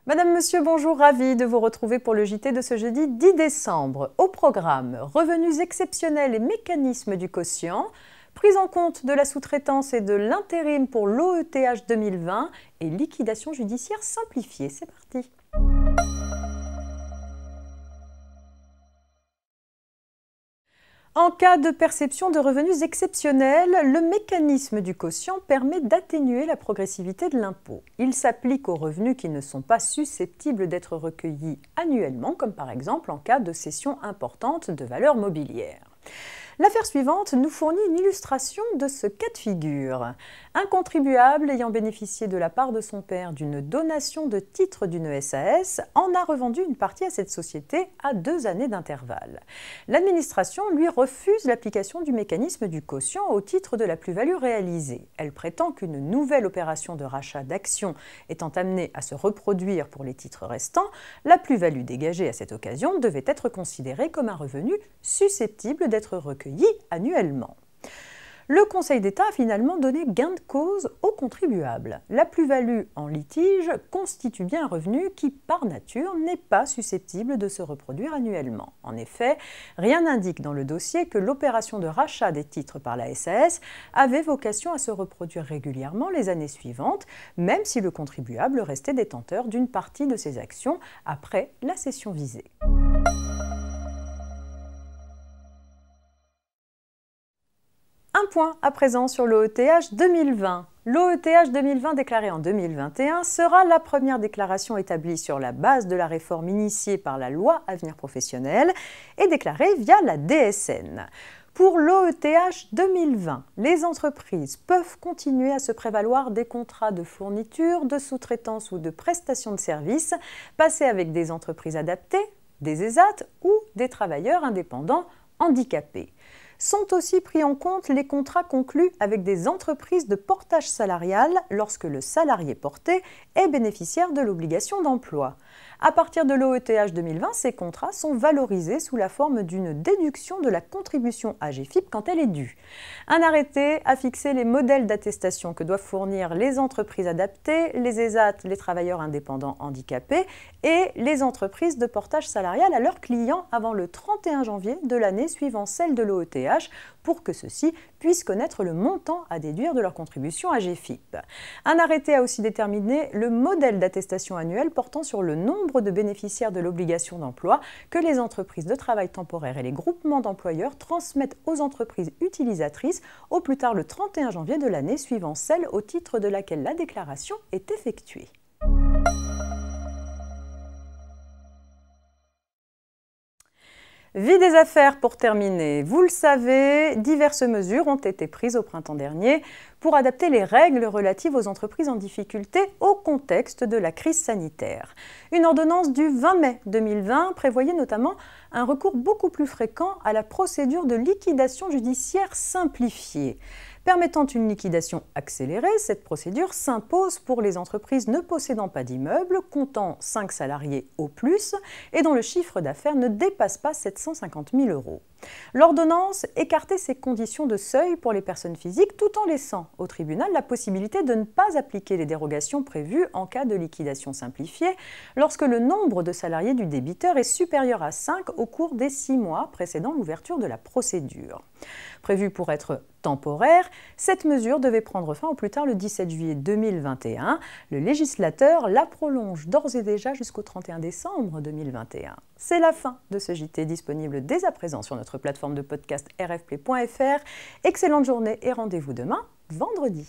Madame, Monsieur, bonjour, ravi de vous retrouver pour le JT de ce jeudi 10 décembre. Au programme, revenus exceptionnels et mécanismes du quotient, prise en compte de la sous-traitance et de l'intérim pour l'OETH 2020 et liquidation judiciaire simplifiée. C'est parti. En cas de perception de revenus exceptionnels, le mécanisme du quotient permet d'atténuer la progressivité de l'impôt. Il s'applique aux revenus qui ne sont pas susceptibles d'être recueillis annuellement, comme par exemple en cas de cession importante de valeurs mobilières. L'affaire suivante nous fournit une illustration de ce cas de figure. Un contribuable ayant bénéficié de la part de son père d'une donation de titres d'une SAS en a revendu une partie à cette société à 2 années d'intervalle. L'administration lui refuse l'application du mécanisme du quotient au titre de la plus-value réalisée. Elle prétend qu'une nouvelle opération de rachat d'actions étant amenée à se reproduire pour les titres restants, la plus-value dégagée à cette occasion devait être considérée comme un revenu susceptible d'être recueilli annuellement. Le Conseil d'État a finalement donné gain de cause aux contribuables. La plus-value en litige constitue bien un revenu qui, par nature, n'est pas susceptible de se reproduire annuellement. En effet, rien n'indique dans le dossier que l'opération de rachat des titres par la SAS avait vocation à se reproduire régulièrement les années suivantes, même si le contribuable restait détenteur d'une partie de ses actions après la cession visée. Un point à présent sur l'OETH 2020. L'OETH 2020 déclaré en 2021 sera la première déclaration établie sur la base de la réforme initiée par la loi Avenir Professionnel et déclarée via la DSN. Pour l'OETH 2020, les entreprises peuvent continuer à se prévaloir des contrats de fourniture, de sous-traitance ou de prestation de services passés avec des entreprises adaptées, des ESAT ou des travailleurs indépendants handicapés. Sont aussi pris en compte les contrats conclus avec des entreprises de portage salarial lorsque le salarié porté est bénéficiaire de l'obligation d'emploi. À partir de l'OETH 2020, ces contrats sont valorisés sous la forme d'une déduction de la contribution AGFIP quand elle est due. Un arrêté a fixé les modèles d'attestation que doivent fournir les entreprises adaptées, les ESAT, les travailleurs indépendants handicapés et les entreprises de portage salarial à leurs clients avant le 31 janvier de l'année suivant celle de l'OETH pour que ceux-ci puissent connaître le montant à déduire de leur contribution AGFIP. Un arrêté a aussi déterminé le modèle d'attestation annuelle portant sur le nombre de bénéficiaires de l'obligation d'emploi que les entreprises de travail temporaire et les groupements d'employeurs transmettent aux entreprises utilisatrices au plus tard le 31 janvier de l'année suivant celle au titre de laquelle la déclaration est effectuée. Vie des affaires pour terminer. Vous le savez, diverses mesures ont été prises au printemps dernier pour adapter les règles relatives aux entreprises en difficulté au contexte de la crise sanitaire. Une ordonnance du 20 mai 2020 prévoyait notamment un recours beaucoup plus fréquent à la procédure de liquidation judiciaire simplifiée. Permettant une liquidation accélérée, cette procédure s'impose pour les entreprises ne possédant pas d'immeuble, comptant 5 salariés au plus et dont le chiffre d'affaires ne dépasse pas 750 000 €. L'ordonnance écartait ces conditions de seuil pour les personnes physiques tout en laissant au tribunal la possibilité de ne pas appliquer les dérogations prévues en cas de liquidation simplifiée lorsque le nombre de salariés du débiteur est supérieur à 5 au cours des 6 mois précédant l'ouverture de la procédure. Prévue pour être temporaire, cette mesure devait prendre fin au plus tard le 17 juillet 2021. Le législateur la prolonge d'ores et déjà jusqu'au 31 décembre 2021. C'est la fin de ce JT disponible dès à présent sur notre plateforme de podcast rfp.fr. Excellente journée et rendez-vous demain, vendredi.